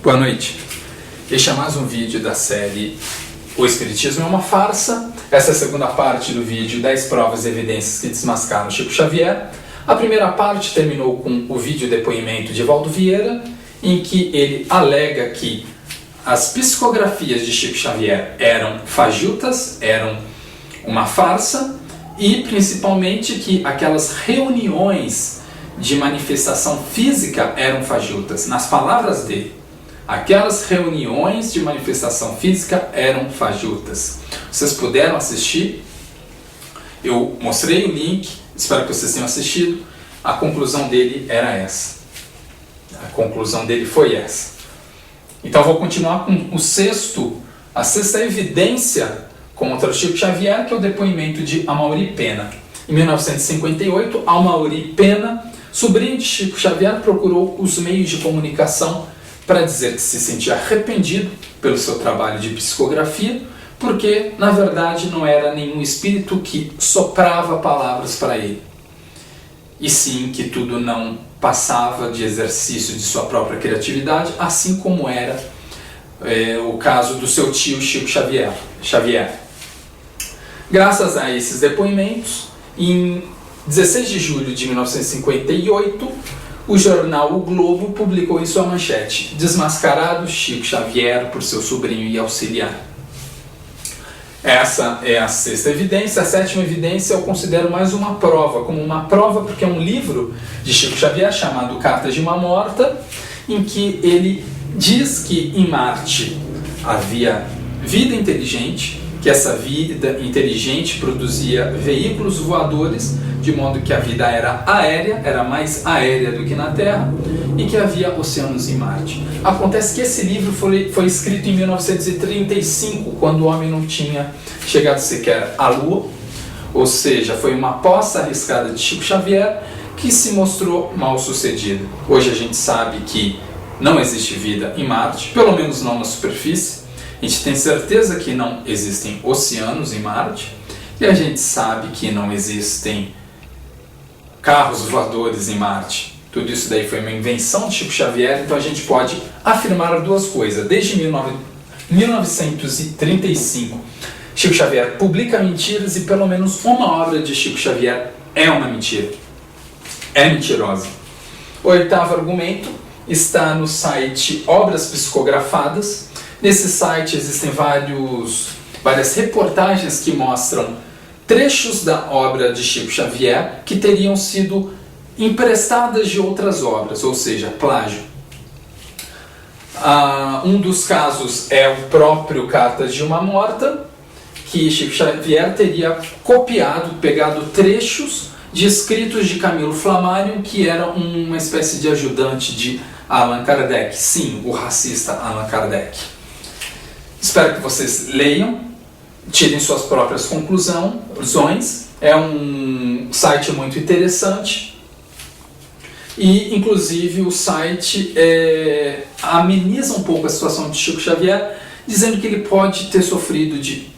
Boa noite. Este é mais um vídeo da série O Espiritismo é uma Farsa. Essa é a segunda parte do vídeo 10 provas e evidências que desmascaram Chico Xavier. A primeira parte terminou com o vídeo depoimento de Valdo Vieira, em que ele alega que as psicografias de Chico Xavier eram fajutas, eram uma farsa, e principalmente que aquelas reuniões de manifestação física eram fajutas. Nas palavras dele, aquelas reuniões de manifestação física eram fajutas. Vocês puderam assistir? Eu mostrei o link, espero que vocês tenham assistido. A conclusão dele era essa. A conclusão dele foi essa. Então vou continuar com a sexta evidência contra o Chico Xavier, que é o depoimento de Amaury Pena. Em 1958, Amaury Pena, sobrinho de Chico Xavier, procurou os meios de comunicação para dizer que se sentia arrependido pelo seu trabalho de psicografia, porque, na verdade, não era nenhum espírito que soprava palavras para ele, e sim que tudo não passava de exercício de sua própria criatividade, assim como era o caso do seu tio Chico Xavier. Graças a esses depoimentos, em 16 de julho de 1958, o jornal O Globo publicou em sua manchete: "Desmascarado Chico Xavier por seu sobrinho e auxiliar". Essa é a sexta evidência. A sétima evidência eu considero mais uma prova, como uma prova porque é um livro de Chico Xavier chamado Cartas de uma Morta, em que ele diz que em Marte havia vida inteligente, que essa vida inteligente produzia veículos voadores, de modo que a vida era aérea, era mais aérea do que na Terra, e que havia oceanos em Marte. Acontece que esse livro foi escrito em 1935, quando o homem não tinha chegado sequer à Lua, ou seja, foi uma aposta arriscada de Chico Xavier que se mostrou mal sucedida. Hoje a gente sabe que não existe vida em Marte, pelo menos não na superfície. A gente tem certeza que não existem oceanos em Marte, e a gente sabe que não existem carros voadores em Marte. Tudo isso daí foi uma invenção de Chico Xavier, então a gente pode afirmar duas coisas. Desde 1935, Chico Xavier publica mentiras, e pelo menos uma obra de Chico Xavier é uma mentira. É mentirosa. O oitavo argumento está no site Obras Psicografadas. Nesse site existem várias reportagens que mostram trechos da obra de Chico Xavier que teriam sido emprestadas de outras obras, ou seja, plágio. Um dos casos é o próprio Cartas de uma Morta, que Chico Xavier teria pegado trechos de escritos de Camilo Flammarion, que era uma espécie de ajudante de Allan Kardec. Sim, o racista Allan Kardec. Espero que vocês leiam, tirem suas próprias conclusões. É um site muito interessante e, inclusive, o site ameniza um pouco a situação de Chico Xavier, dizendo que ele pode ter sofrido de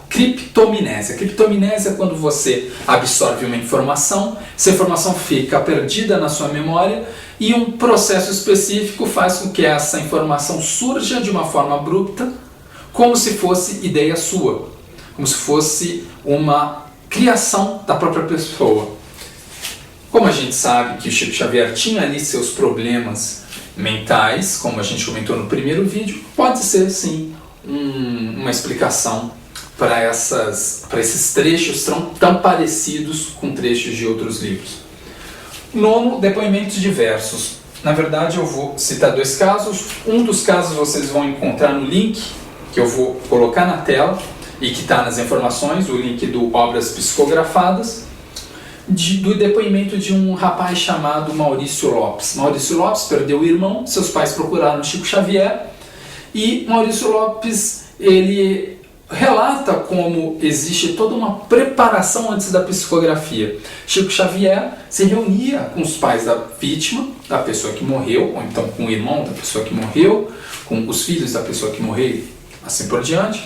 criptominésia. Criptominésia é quando você absorve uma informação, essa informação fica perdida na sua memória e um processo específico faz com que essa informação surja de uma forma abrupta, como se fosse ideia sua, como se fosse uma criação da própria pessoa. Como a gente sabe que o Chico Xavier tinha ali seus problemas mentais, como a gente comentou no primeiro vídeo, pode ser sim uma explicação para esses trechos tão parecidos com trechos de outros livros. Nono, depoimentos diversos. Na verdade eu vou citar dois casos. Um dos casos vocês vão encontrar no link que eu vou colocar na tela e que está nas informações, o link do Obras Psicografadas, do depoimento de um rapaz chamado Maurício Lopes. Maurício Lopes perdeu o irmão, seus pais procuraram Chico Xavier, e Maurício Lopes, ele relata como existe toda uma preparação antes da psicografia. Chico Xavier se reunia com os pais da vítima, da pessoa que morreu, ou então com o irmão da pessoa que morreu, com os filhos da pessoa que morreu, assim por diante,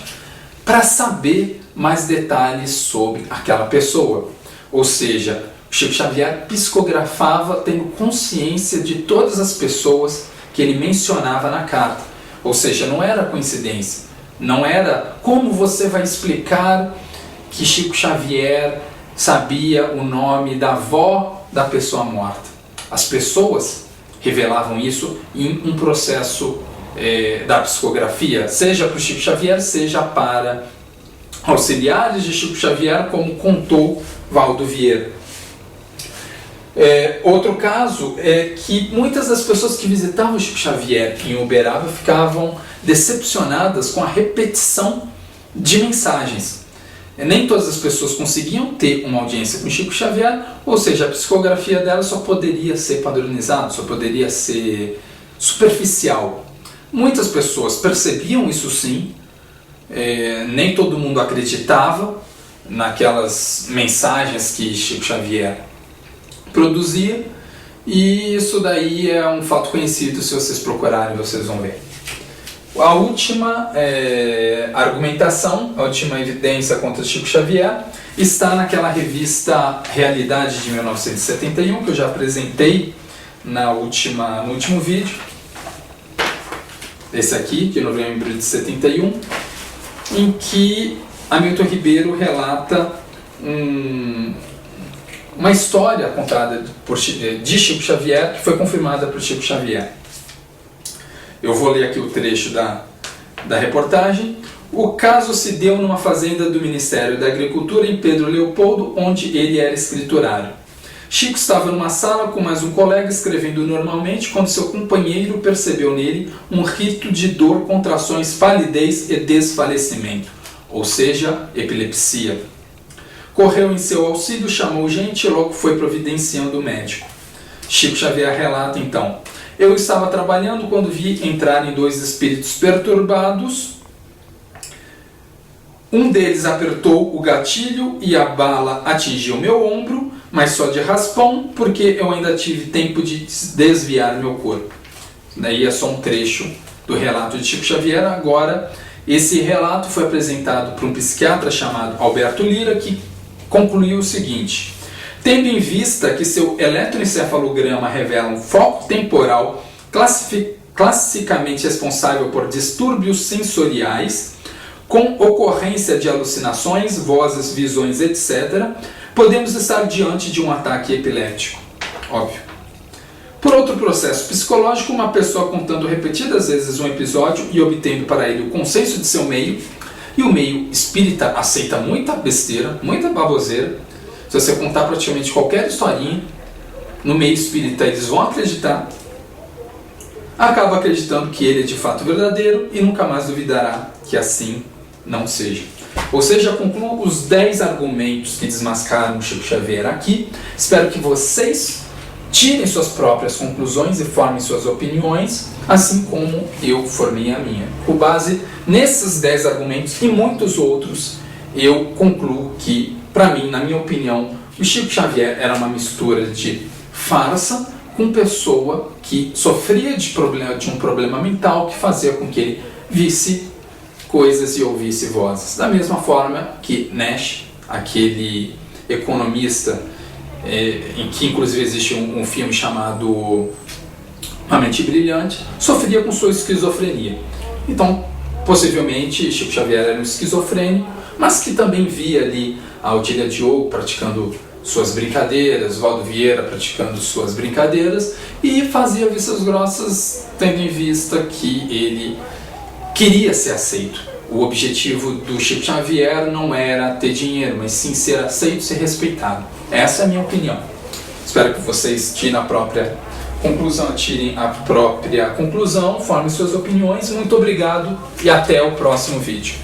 para saber mais detalhes sobre aquela pessoa. Ou seja, Chico Xavier psicografava tendo consciência de todas as pessoas que ele mencionava na carta. Ou seja, não era coincidência. Não era como você vai explicar que Chico Xavier sabia o nome da avó da pessoa morta. As pessoas revelavam isso em um processo da psicografia, seja para o Chico Xavier, seja para auxiliares de Chico Xavier, como contou Valdo Vieira. Outro caso é que muitas das pessoas que visitavam Chico Xavier em Uberaba ficavam decepcionadas com a repetição de mensagens. Nem todas as pessoas conseguiam ter uma audiência com Chico Xavier, ou seja, a psicografia dela só poderia ser padronizada, só poderia ser superficial. Muitas pessoas percebiam isso sim, nem todo mundo acreditava naquelas mensagens que Chico Xavier produzia, e isso daí é um fato conhecido, se vocês procurarem vocês vão ver. A última argumentação, a última evidência contra Chico Xavier está naquela revista Realidade de 1971, que eu já apresentei no último vídeo, esse aqui, de novembro de 71, em que Hamilton Ribeiro relata uma história contada de Chico Xavier, que foi confirmada por Chico Xavier. Eu vou ler aqui o trecho da reportagem. O caso se deu numa fazenda do Ministério da Agricultura em Pedro Leopoldo, onde ele era escriturário. Chico estava numa sala com mais um colega escrevendo normalmente, quando seu companheiro percebeu nele um rito de dor, contrações, palidez e desfalecimento, ou seja, epilepsia. Correu em seu auxílio, chamou gente e logo foi providenciando o médico. Chico Xavier relata então: eu estava trabalhando quando vi entrarem dois espíritos perturbados. Um deles apertou o gatilho e a bala atingiu meu ombro, mas só de raspão, porque eu ainda tive tempo de desviar meu corpo. Daí é só um trecho do relato de Chico Xavier. Agora, esse relato foi apresentado por um psiquiatra chamado Alberto Lira, que concluiu o seguinte: tendo em vista que seu eletroencefalograma revela um foco temporal classicamente responsável por distúrbios sensoriais, com ocorrência de alucinações, vozes, visões, etc., podemos estar diante de um ataque epiléptico. Óbvio. Por outro processo psicológico, uma pessoa contando repetidas vezes um episódio e obtendo para ele o consenso de seu meio, e o meio espírita aceita muita besteira, muita baboseira. Se você contar praticamente qualquer historinha, no meio espírita eles vão acreditar, acaba acreditando que ele é de fato verdadeiro e nunca mais duvidará que assim não seja. Ou seja, concluo os 10 argumentos que desmascaram o Chico Xavier aqui. Espero que vocês tirem suas próprias conclusões e formem suas opiniões, assim como eu formei a minha. Com base nesses 10 argumentos e muitos outros, eu concluo que, para mim, na minha opinião, o Chico Xavier era uma mistura de farsa com pessoa que sofria de um problema mental que fazia com que ele visse coisas e ouvisse vozes. Da mesma forma que Nash, aquele economista, em que inclusive existe um filme chamado Uma Mente Brilhante, sofria com sua esquizofrenia. Então, possivelmente, Chico Xavier era um esquizofrênico, mas que também via ali a Otília Diogo praticando suas brincadeiras, Valdo Vieira praticando suas brincadeiras, e fazia vistas grossas, tendo em vista que ele queria ser aceito. O objetivo do Chico Xavier não era ter dinheiro, mas sim ser aceito e ser respeitado. Essa é a minha opinião. Espero que vocês tirem a própria conclusão, formem suas opiniões. Muito obrigado e até o próximo vídeo.